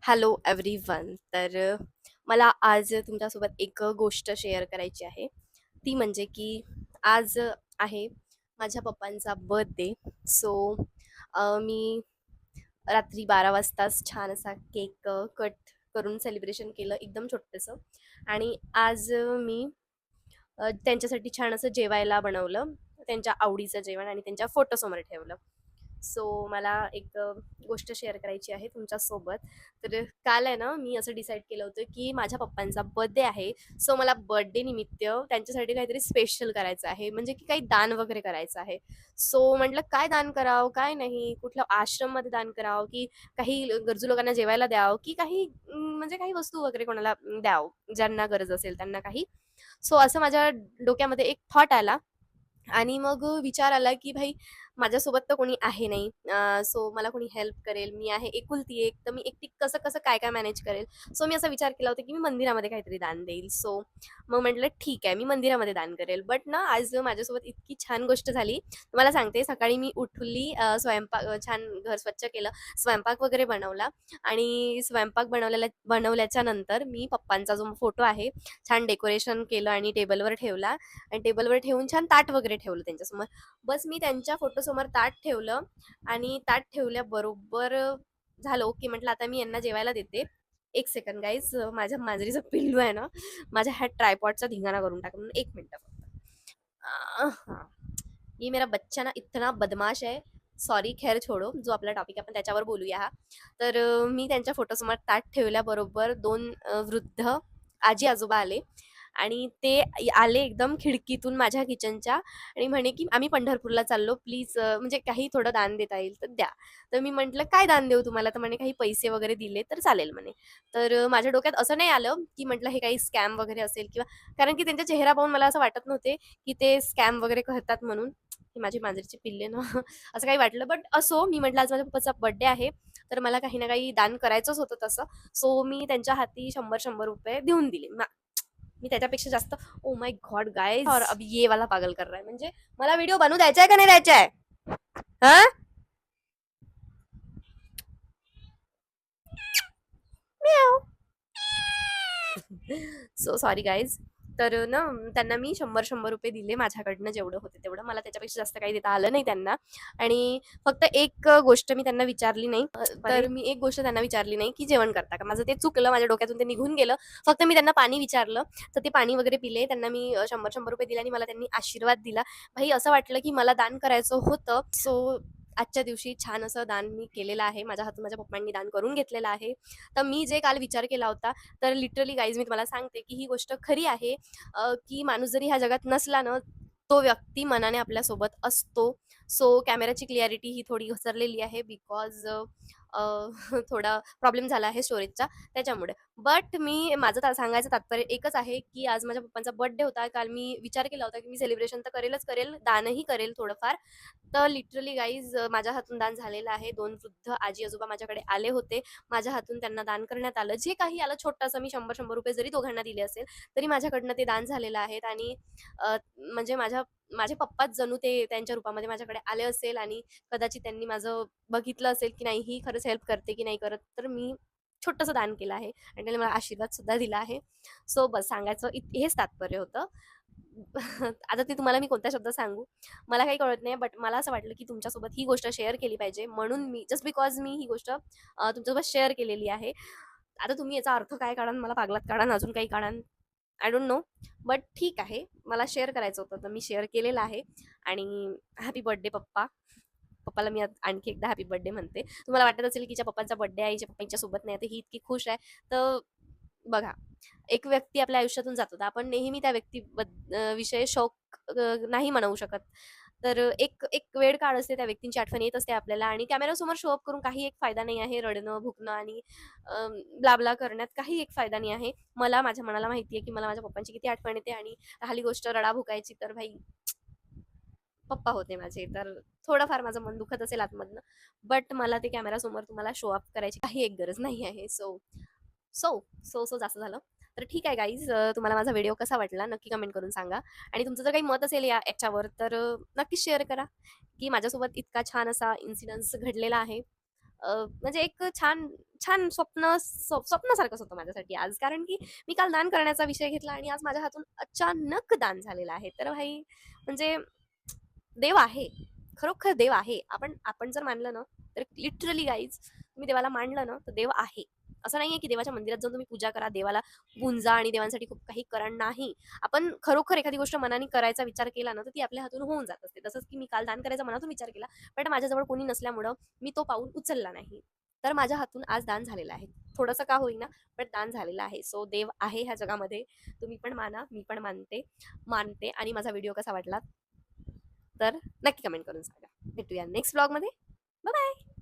Hello everyone. मला आज तुमच्यासोबत एक गोष्ट शेअर करायची आहे. ती म्हणजे की आज आहे माझ्या पप्पांचा बर्थडे. सो मी रात्री 12 वाजताच छान असा केक कट करून सेलिब्रेशन केलं एकदम छोटंसं. आणि आज मी त्यांच्यासाठी छान असं जेवायला बनवलं, त्यांच्या आवडीचं जेवण, आणि त्यांच्या फोटोसमोर ठेवलं. सो मला एक गोष्ट शेअर करायची आहे तुमच्यासोबत. तर काल आहे ना, मी असं डिसाईड केलं होतं की माझ्या पप्पांचा बर्थडे आहे. सो मला बर्थडे निमित्त त्यांच्यासाठी काहीतरी स्पेशल करायचं आहे, म्हणजे की काही दान वगैरे करायचं आहे. सो म्हटलं काय दान करावं, काय नाही, कुठल्या आश्रममध्ये दान करावं, की काही गरजू लोकांना जेवायला द्यावं, की काही म्हणजे काही वस्तू वगैरे कोणाला द्यावं ज्यांना गरज असेल त्यांना काही. सो असं माझ्या डोक्यामध्ये एक थॉट आला. आणि मग विचार आला की भाई माझ्यासोबत तर कोणी आहे नाही. सो मला कोणी हेल्प करेल, मी आहे एकुलती एक, तर मी एकटी कसं कसं काय काय मॅनेज करेल. सो मी असा विचार केला होता की मी मंदिरामध्ये काहीतरी दान देईल. सो मग म्हटलं ठीक आहे, मी मंदिरामध्ये दान करेल. बट ना, आज माझ्यासोबत इतकी छान गोष्ट झाली. तुम्हाला सांगते, सकाळी मी उठली, स्वयंपाक छान घर स्वच्छ केलं, स्वयंपाक वगैरे बनवला. आणि स्वयंपाक बनवल्याच्या नंतर मी पप्पांचा जो फोटो आहे छान डेकोरेशन केलं आणि टेबलवर ठेवला. आणि टेबलवर ठेवून छान ताट वगैरे ठेवलं त्यांच्यासमोर. बस मी त्यांच्या फोटोसमोर ताट ठेवलं. आणि ताट ठेवल्याबरोबर झालं ओके, म्हटलं आता मी यांना जेवायला देते. एक सेकंड गाईज, माझ्या मांजरीचं पिल्लू आहे ना, माझ्या ह्या ट्रायपॉडचा धिंगाणा करून टाकला. म्हणून 1 मिनिट फक्त. हां. ये मेरा बच्चा ना इतना बदमाश है. सॉरी, खैर छोडो. जो आपला टॉपिक आपण त्याच्यावर बोलूया हा. मी त्यांच्या फोटोसमोर ताट ठेवल्याबरोबर 2 वृद्ध आजी-आजोबा आले. आणि ते आले एकदम खिडकीतून माझ्या किचनच्या, आणि म्हणे की आम्ही पंढरपूरला चाललो, प्लीज म्हणजे काही थोडं दान देता येईल तर द्या. तर मी म्हटलं काय दान देऊ तुम्हाला, तर म्हणे काही पैसे वगैरे दिले तर चालेल म्हणे. माझ्या डोक्यात असं नाही आलं की म्हटलं हे काही स्कॅम वगैरे असेल, किंवा कारण की त्यांचा चेहरा पाहून मला असं वाटत नव्हते की ते स्कॅम वगैरे करतात म्हणून. ही माझी मांजरीची पिल्ले ना असं काही वाटलं. बट असो, मी म्हटलं आज माझ्या पप्पाचा बर्थडे आहे, तर मला काही ना काही दान करायचंच होतं तसं. सो मी त्यांच्या हाती 100-100 रुपये देऊन दिले. मी त्याच्यापेक्षा जास्त, ओ माय गॉड गाइस, और अब ये वाला पागल कर रहा है. म्हणजे मला व्हिडिओ बनवू द्यायचा आहे का नाही द्यायचा आहे? हा. So sorry guys. ना, त्यांना मी 100-100 रुपये दिले माझ्याकडनं जेवढं होते तेवढं. मला त्याच्यापेक्षा जास्त काही देता आलं नाही त्यांना. आणि फक्त एक गोष्ट मी त्यांना विचारली नाही. मी एक गोष्ट त्यांना विचारली नाही की जेवण करता का. माझं ते चुकलं, माझ्या डोक्यातून ते निघून गेलं. फक्त मी त्यांना पाणी विचारलं, तर ते पाणी वगैरे पिले. त्यांना मी 100-100 रुपये दिले आणि मला त्यांनी आशीर्वाद दिला. भाई असं वाटलं की मला दान करायचं होतं. सो आजच्या दिवशी छान असं दान मी केलेलं आहे. माझ्या हातून माझ्या पप्पांनी दान करून घेतलेलं आहे. तर मी जे काल विचार केला होता, तर लिटरली गाईज मी तुम्हाला सांगते की ही गोष्ट खरी आहे. की माणूस जरी ह्या जगात नसला ना, तो व्यक्ती मनाने आपल्यासोबत असतो. सो कॅमेराची क्लिअरिटी ही थोडी घसरलेली आहे, बिकॉज थोडा प्रॉब्लेम झाला आहे स्टोरेजचा, त्याच्यामुळे. बट मी माझं सांगायचं तात्पर्य एकच आहे की आज माझ्या पप्पांचा बर्थडे होता. काल मी विचार केला होता की मी सेलिब्रेशन तर करेलच करेल, दानही करेल थोडंफार. तर लिटरली गाईज माझ्या हातून दान झालेलं आहे. 2 वृद्ध आजी-आजोबा माझ्याकडे आले होते. माझ्या हातून त्यांना दान करण्यात आलं. जे काही आलं छोटंसं, मी 100-100 रुपये जरी दोघांना दिले असेल, तरी माझ्याकडनं ते दान झालेलं आहे. आणि म्हणजे माझे पप्पाच जणू ते त्यांच्या रूपामध्ये माझ्याकडे आले असेल, आणि कदाचित त्यांनी माझं बघितलं असेल की नाही, ही खरंच हेल्प करते की नाही करत. तर मी छोटंसं दान केलं आहे आणि त्यांनी मला आशीर्वाद सुद्धा दिला आहे. सो बस सांगायचं हेच तात्पर्य होतं. आता ते तुम्हाला मी कोणत्या शब्दात सांगू मला काही कळत नाही. बट मला असं वाटलं की तुमच्यासोबत ही गोष्ट शेअर केली पाहिजे, म्हणून मी जस्ट बिकॉज मी ही गोष्ट तुमच्यासोबत शेअर केलेली आहे. आता तुम्ही याचा अर्थ काय काढाल, मला पागलात काढाल, अजून काही काढाल, आय डोंट नो. बट ठीक आहे, मला शेअर करायचं होतं तर मी शेअर केलेलं आहे. आणि हॅपी बर्थडे पप्पा. पप्पाला मी आणखी एकदा हॅपी बर्थडे म्हणते. तुम्हाला वाटत असेल की हिच्या पप्पांचा बर्थडे आहे, हिच्या पप्पा सोबत नाही, तर ही इतकी खुश आहे. तर बघा, एक व्यक्ती आपल्या आयुष्यातून जातो, तर आपण नेहमी त्या विषयी शोक नाही म्हणू शकत. एक एक वेळ काळ असते, त्या व्यक्तींची आठवण येत असते आपल्याला, आणि कॅमेरासमोर शो अप करून काही एक फायदा नाही आहे. रडणं, भुकणं आणि ब्ला करण्यात काही एक फायदा नाही आहे. मला माझ्या मनाला माहिती आहे की मला माझ्या पप्पांची किती आठवण येते. आणि राहिली गोष्ट रडा-भुकायची, तर भाई पप्पा होते माझे, तर थोडंफार माझं मन दुखत असेल आतमधनं. बट मला ते कॅमेरासमोर तुम्हाला शो अप करायची काही एक गरज नाही आहे. सो सो जास्त झालं. तर ठीक आहे गाईज, तुम्हाला माझा व्हिडिओ कसा वाटला नक्की कमेंट करून सांगा. आणि तुमचं जर काही मत असेल याच्यावर, तर नक्कीच शेअर करा की माझ्यासोबत इतका छान असा इन्सिडन्स घडलेला आहे. म्हणजे एक छान छान स्वप्नासारखंच होतं माझ्यासाठी आज. कारण की मी काल दान करण्याचा विषय घेतला आणि आज माझ्या हातून अचानक दान झालेलं आहे. तर भाई म्हणजे देव आहे. खरोखर देव आहे. आपण आपण जर मानलं ना, तर लिटरली गाईज तुम्ही देवाला मानलं ना, तर देव आहे. असं नाहीये की देवाच्या मंदिरात जाऊन तुम्ही पूजा करा, देवाला पुंजा आणि देवांसाठी खूप काही करा. नाही. आपण खरोखर एखादी गोष्ट मनाने करायचा विचार केला ना, तर ती आपल्या हातून होऊन जात असते. तसंच की मी काल दान करायचा मनातून विचार केला, बट माझ्याजवळ कोणी नसल्यामुळं मी तो पाऊल उचलला नाही. तर माझ्या हातून आज दान झालेलं आहे. थोडंसं का होईना, बट दान झालेलं आहे. सो देव आहे ह्या जगामध्ये. तुम्ही पण माना, मी पण मानते आणि माझा व्हिडिओ कसा वाटला तर नक्की कमेंट करून सांगा. भेटूया नेक्स्ट ब्लॉगमध्ये. Bye bye.